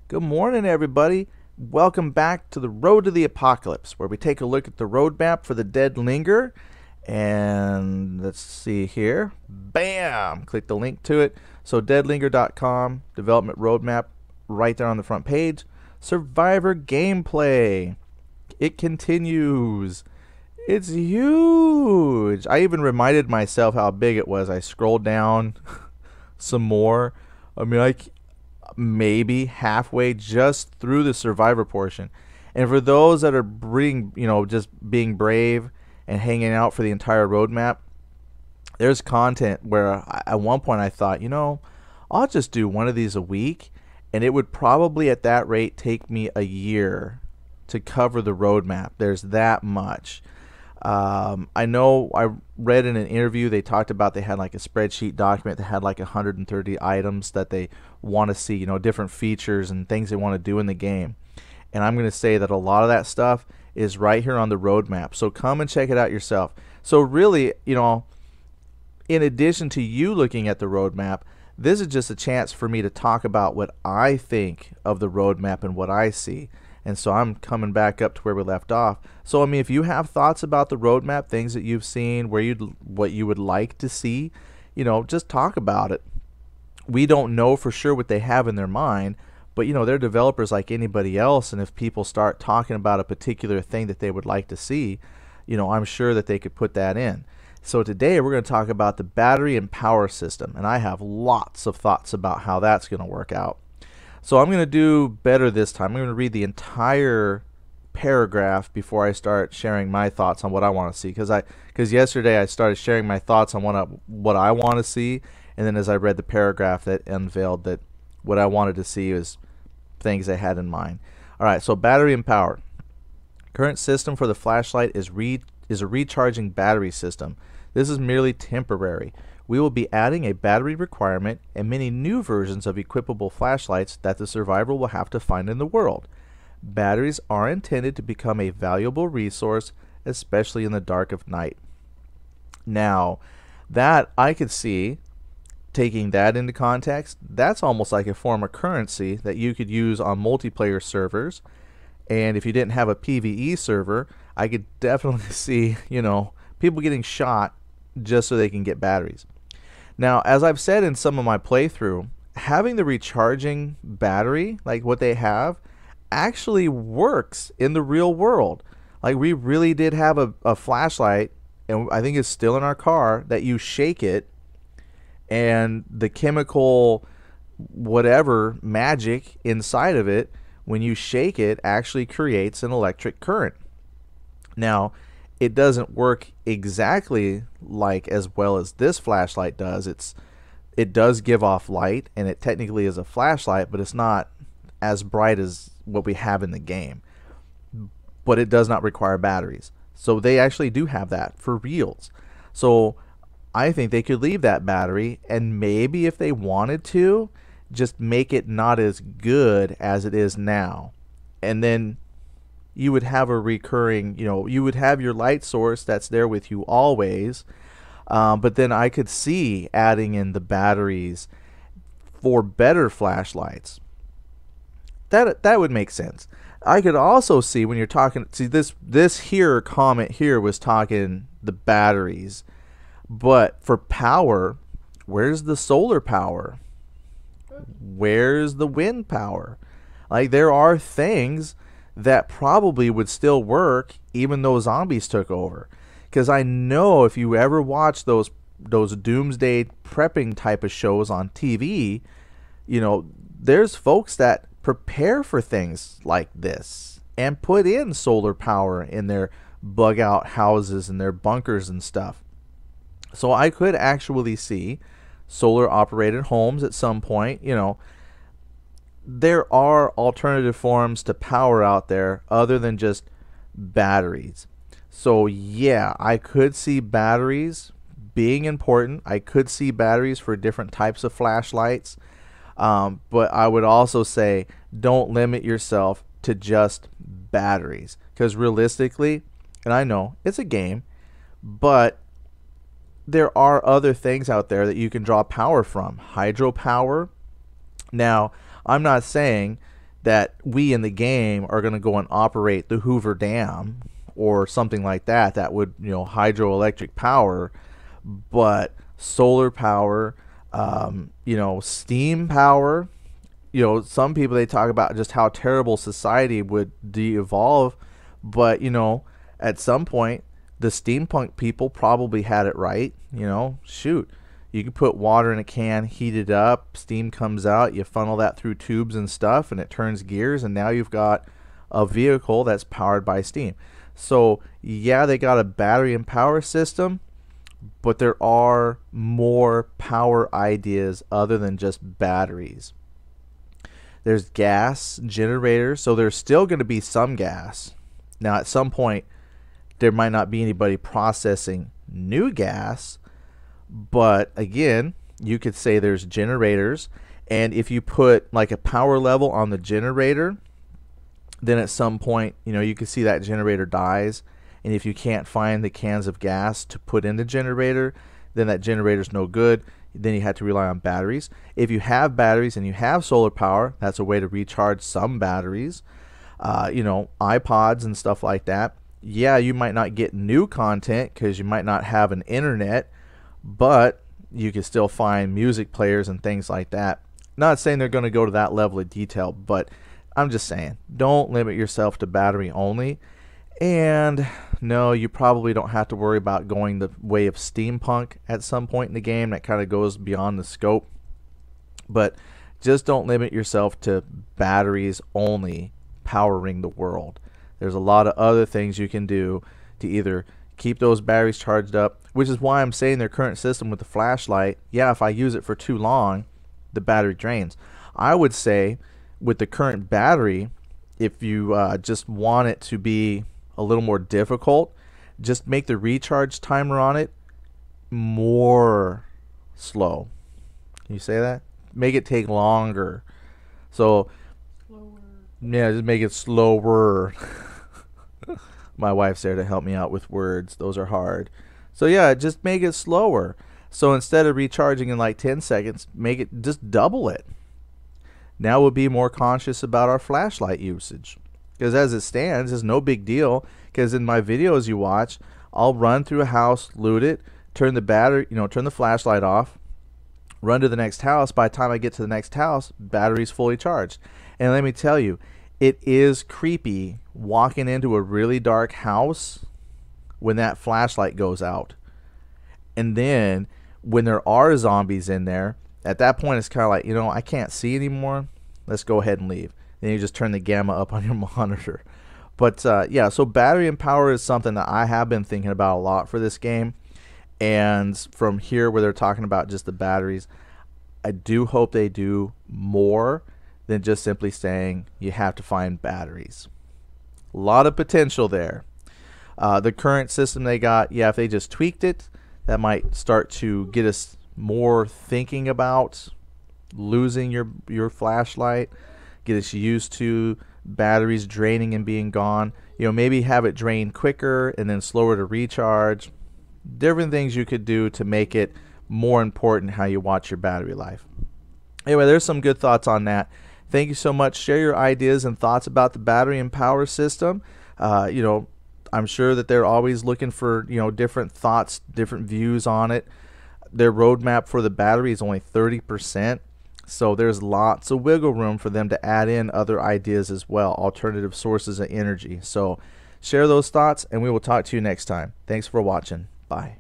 Good morning, everybody. Welcome back to the Road to the Apocalypse, where we take a look at the roadmap for the Dead Linger. And let's see here. Bam! Click the link to it. So, deadlinger.com, development roadmap, right there on the front page. Survivor gameplay. It continues. It's huge. I even reminded myself how big it was. I scrolled down some more. Maybe halfway just through the survivor portion. And for those that are just being brave and hanging out for the entire roadmap, there's content where at one point I thought, I'll just do one of these a week, and it would probably at that rate take me a year to cover the roadmap. There's that much. I know I read in an interview they talked about they had like a spreadsheet document that had like 130 items that they want to see, different features and things they want to do in the game. And I'm going to say that a lot of that stuff is right here on the roadmap. So come and check it out yourself. So really, in addition to you looking at the roadmap, this is just a chance for me to talk about what I think of the roadmap and what I see. And so I'm coming back up to where we left off. So if you have thoughts about the roadmap, things that you've seen, what you would like to see, just talk about it. We don't know for sure what they have in their mind, but they're developers like anybody else, and if people start talking about a particular thing that they would like to see, I'm sure that they could put that in. So today we're going to talk about the battery and power system, and I have lots of thoughts about how that's going to work out. So I'm going to do better this time. I'm going to read the entire paragraph before I start sharing my thoughts on what I want to see. Because yesterday I started sharing my thoughts on what I want to see, and then as I read the paragraph, that unveiled that what I wanted to see was things I had in mind. All right, so battery and power. Current system for the flashlight is a recharging battery system. This is merely temporary. We will be adding a battery requirement and many new versions of equipable flashlights that the survivor will have to find in the world. Batteries are intended to become a valuable resource, especially in the dark of night. Now, that I could see, taking that into context, that's almost like a form of currency that you could use on multiplayer servers. And if you didn't have a PvE server, I could definitely see, people getting shot just so they can get batteries. Now, as I've said in some of my playthrough, having the recharging battery, like what they have, actually works in the real world. Like, we really did have a flashlight, and I think it's still in our car, that you shake it, and the chemical whatever magic inside of it, when you shake it, actually creates an electric current. Now, it doesn't work exactly like as well as this flashlight does. It does give off light, and it technically is a flashlight, but it's not as bright as what we have in the game. But it does not require batteries. So they actually do have that for reals. So I think they could leave that battery, and maybe if they wanted to, just make it not as good as it is now. And then you would have a recurring, you would have your light source that's there with you always. But then I could see adding in the batteries for better flashlights. That would make sense. I could also see when you're talking, this here comment here was talking the batteries. But for power, where's the solar power? Where's the wind power? Like, there are things that probably would still work even though zombies took over. Because I know if you ever watch those doomsday prepping type of shows on TV, there's folks that prepare for things like this and put in solar power in their bug out houses and their bunkers and stuff. So I could actually see solar operated homes at some point. There are alternative forms to power out there other than just batteries. So yeah, I could see batteries being important. I could see batteries for different types of flashlights. But I would also say don't limit yourself to just batteries, because realistically, and I know it's a game, but there are other things out there that you can draw power from. Hydropower. Now, I'm not saying that we in the game are going to go and operate the Hoover Dam or something like that, that would, hydroelectric power, but solar power, steam power. Some people, they talk about just how terrible society would de-evolve, but at some point the steampunk people probably had it right. Shoot, you can put water in a can, heat it up, steam comes out, you funnel that through tubes and stuff, and it turns gears, and now you've got a vehicle that's powered by steam. So yeah, they got a battery and power system, but there are more power ideas other than just batteries. There's gas generators, so there's still going to be some gas. Now at some point there might not be anybody processing new gas, but again, you could say there's generators, and if you put like a power level on the generator, then at some point, you can see that generator dies, and if you can't find the cans of gas to put in the generator, then that generator's no good. Then you have to rely on batteries. If you have batteries and you have solar power, that's a way to recharge some batteries. iPods and stuff like that. Yeah, you might not get new content because you might not have an internet, but you can still find music players and things like that. Not saying they're going to go to that level of detail, but I'm just saying, don't limit yourself to battery only. And no, you probably don't have to worry about going the way of steampunk at some point in the game. That kind of goes beyond the scope. But just don't limit yourself to batteries only powering the world. There's a lot of other things you can do to either keep those batteries charged up, which is why I'm saying their current system with the flashlight, yeah, if I use it for too long, the battery drains. I would say with the current battery, if you just want it to be a little more difficult, just make the recharge timer on it more slow. Can you say that? Make it take longer. So slower. Yeah, just make it slower. My wife's there to help me out with words. Those are hard. So yeah, just make it slower. So instead of recharging in like 10 seconds, make it just double it. Now we'll be more conscious about our flashlight usage. Because as it stands, it's no big deal. Because in my videos you watch, I'll run through a house, loot it, turn the battery, turn the flashlight off, run to the next house. By the time I get to the next house, battery's fully charged. And let me tell you, it is creepy walking into a really dark house when that flashlight goes out. And then when there are zombies in there, at that point it's kind of like, I can't see anymore. Let's go ahead and leave. Then you just turn the gamma up on your monitor. But yeah, so battery and power is something that I have been thinking about a lot for this game. And from here where they're talking about just the batteries, I do hope they do more than just simply saying you have to find batteries. A lot of potential there. The current system they got, yeah, if they just tweaked it, that might start to get us more thinking about losing your flashlight, get us used to batteries draining and being gone. Maybe have it drain quicker and then slower to recharge. Different things you could do to make it more important how you watch your battery life. Anyway, there's some good thoughts on that. Thank you so much. Share your ideas and thoughts about the battery and power system. I'm sure that they're always looking for different thoughts, different views on it. Their roadmap for the battery is only 30%, so there's lots of wiggle room for them to add in other ideas as well, alternative sources of energy. So share those thoughts, and we will talk to you next time. Thanks for watching. Bye.